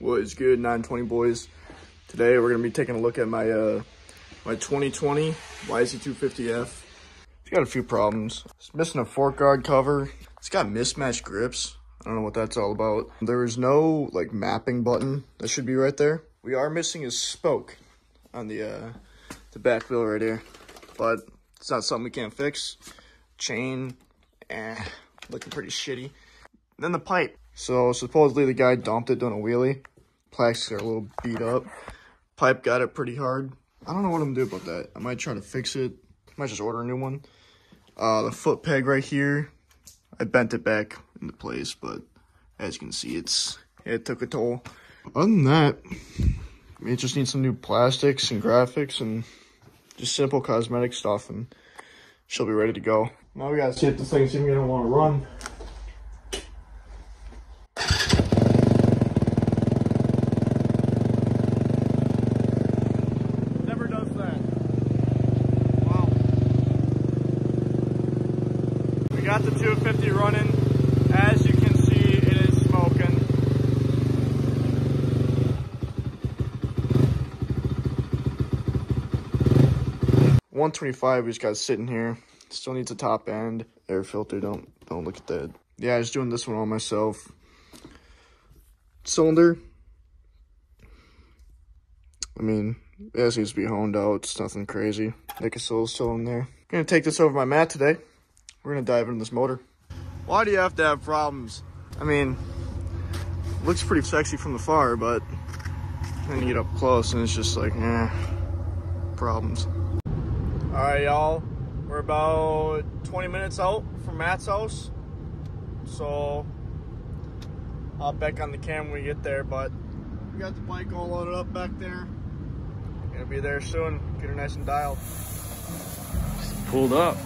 What is good, 920 boys? Today we're gonna be taking a look at my my 2020 YZ250F. It's got a few problems. It's missing a fork guard cover. It's got mismatched grips. I don't know what that's all about. There is no like mapping button that should be right there. We are missing a spoke on the back wheel right here, but it's not something we can't fix. Chain, looking pretty shitty. And then the pipe. So supposedly the guy dumped it doing a wheelie. Plastics are a little beat up. Pipe got it pretty hard. I don't know what I'm gonna do about that. I might try to fix it. I might just order a new one. The foot peg right here, I bent it back into place, but as you can see, it took a toll. Other than that, it just needs some new plastics and graphics and just simple cosmetic stuff, and she'll be ready to go. Now we gotta see if this thing's even gonna want to run. Got the 250 running. As you can see, it is smoking. $125 we just got sitting here. Still needs a top end. Air filter, don't look at that. Yeah, I was doing this one all myself. Cylinder, I mean, it seems to be honed out. It's nothing crazy. Nickel still in there. Gonna take this over my mat today. We're gonna dive into this motor. Why do you have to have problems? I mean, looks pretty sexy from the far, but then you get up close and it's just like, problems. All right, y'all. We're about 20 minutes out from Matt's house. So I'll back on the camera when we get there, but we got the bike all loaded up back there. Gonna be there soon. Get her nice and dialed. Just pulled up.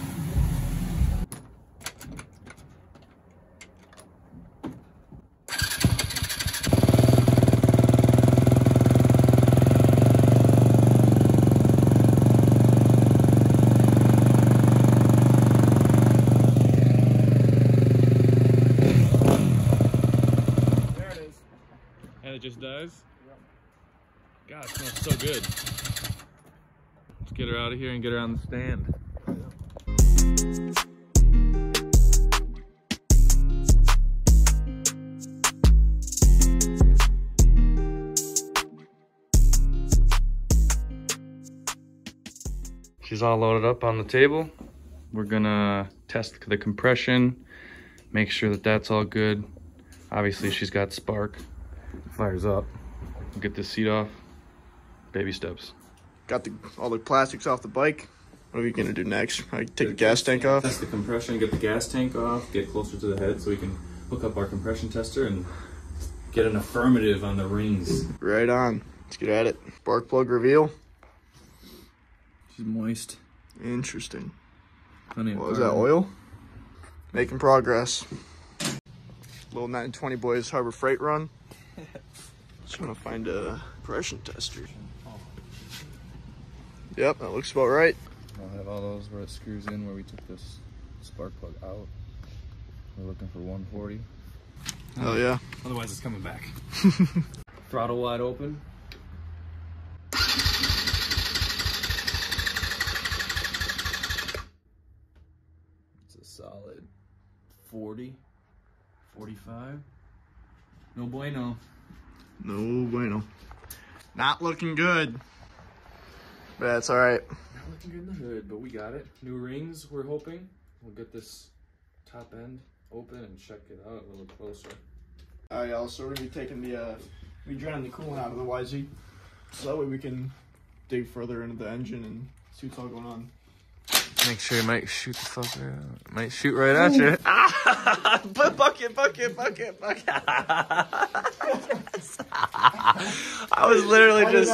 And it just does? Yep. God, it smells so good. Let's get her out of here and get her on the stand. She's all loaded up on the table. We're gonna test the compression, make sure that that's all good. Obviously she's got spark. Fires up. We'll get this seat off. Baby steps. Got all the plastics off the bike. What are we gonna do next? I take the gas tank off. Test the compression, get the gas tank off, get closer to the head so we can hook up our compression tester and get an affirmative on the rings. Right on. Let's get at it. Spark plug reveal. She's moist. Interesting. What was that, oil? Making progress. Little 920 boys Harbor Freight run. Just want to find a compression tester. Yep, that looks about right. I'll have all those where it screws in where we took this spark plug out. We're looking for 140. Oh yeah. Otherwise it's coming back. Throttle wide open. It's a solid 40, 45. No bueno. No bueno. Not looking good. But that's all right. Not looking good in the hood, but we got it. New rings, we're hoping. We'll get this top end open and check it out a little closer. All right, y'all. So we're gonna be taking we draining the coolant out of the YZ, so that way we can dig further into the engine and see what's all going on. Make sure you might shoot the fucker out. Might shoot right at you. Bucket. I was literally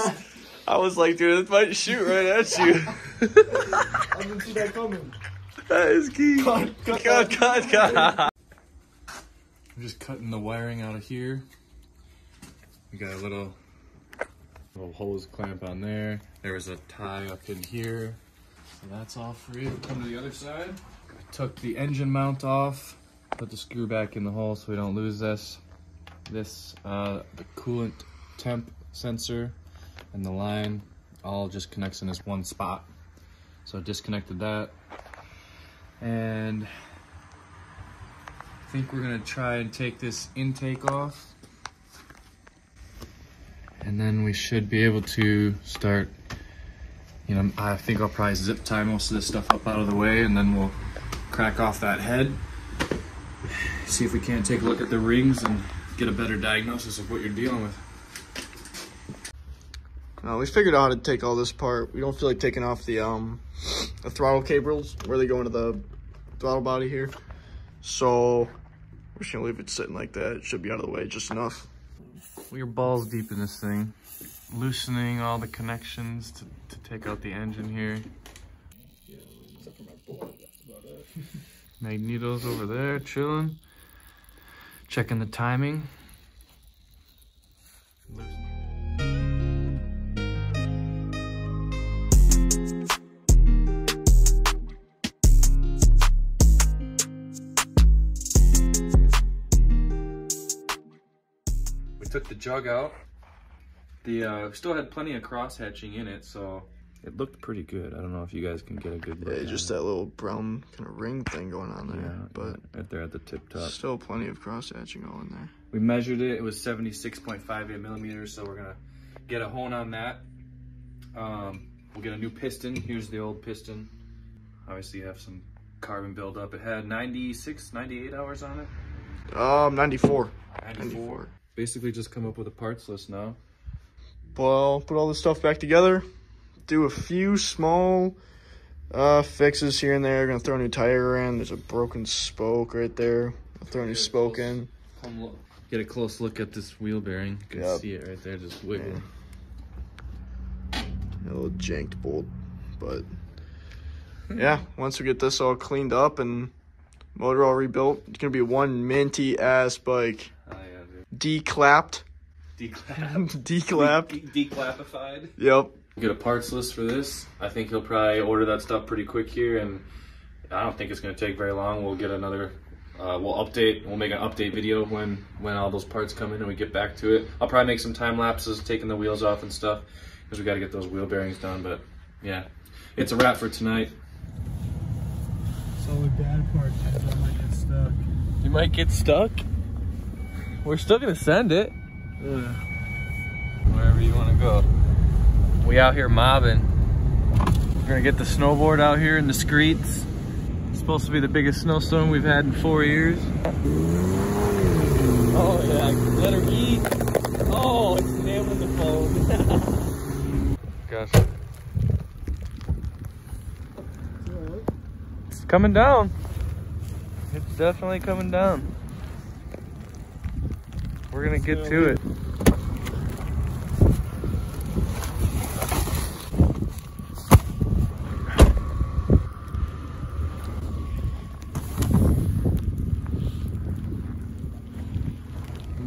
I was like, dude, this might shoot right at you. I didn't see that coming. That is key. Cut. I'm just cutting the wiring out of here. We got a little hose clamp on there. There was a tie up in here. So that's all free. Come to the other side. I took the engine mount off, put the screw back in the hole so we don't lose this. this, the coolant temp sensor and the line all just connects in this one spot. So I disconnected that. And I think we're gonna try and take this intake off. And then we should be able to start, you know, I think I'll probably zip tie most of this stuff up out of the way, and then we'll crack off that head. See if we can't take a look at the rings and get a better diagnosis of what you're dealing with. We figured out how to take all this apart. We don't feel like taking off the throttle cables where they go into the throttle body here. So we're just gonna leave it sitting like that. It should be out of the way just enough. We're balls deep in this thing. Loosening all the connections to take out the engine here. Yeah, except for my board, that's about it. Magnetos over there, chilling. Checking the timing. We took the jug out. We still had plenty of cross hatching in it, so it looked pretty good. I don't know if you guys can get a good look. Yeah, just that little brown kind of ring thing going on there. Yeah, but right there at the tip top. Still plenty of cross hatching all in there. We measured it. It was 76.58 millimeters, so we're gonna get a hone on that. We'll get a new piston. Here's the old piston. Obviously, you have some carbon buildup. It had 96, 98 hours on it. 94. 94. Basically, just come up with a parts list now. Well, put all this stuff back together. Do a few small fixes here and there. Gonna throw a new tire in. There's a broken spoke right there. I'll throw a new spoke in. Come look. Get a close look at this wheel bearing. You can see it right there, just wiggling. Yeah. A little janked bolt, but yeah. Once we get this all cleaned up and motor all rebuilt, it's gonna be one minty ass bike. Oh yeah, dude. Declapped. Declapped. Declapped. Declappified. Yep. Get a parts list for this. I think he'll probably order that stuff pretty quick here, and I don't think it's going to take very long. We'll get another, we'll make an update video when all those parts come in and we get back to it. I'll probably make some time lapses taking the wheels off and stuff, because we got to get those wheel bearings done. But yeah, it's a wrap for tonight. It's only bad part is I might get stuck. You might get stuck? We're still going to send it. Wherever you want to go. We out here mobbing. We're gonna get the snowboard out here in the streets. It's supposed to be the biggest snowstorm we've had in 4 years. Oh yeah, let her eat. Oh, it's nailing the phone. Gosh. It's coming down. It's definitely coming down. We're gonna get to it.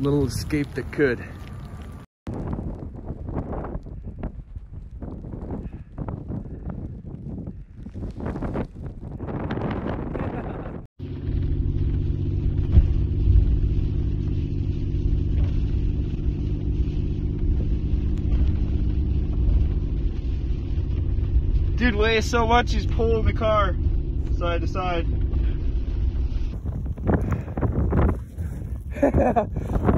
Little escape that could. Dude weighs so much he's pulling the car side to side.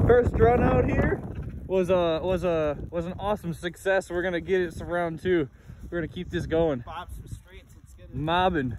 First run out here was an awesome success. We're gonna get it to round 2. We're gonna keep this going. Bob some streets, let's get it. Mobbing.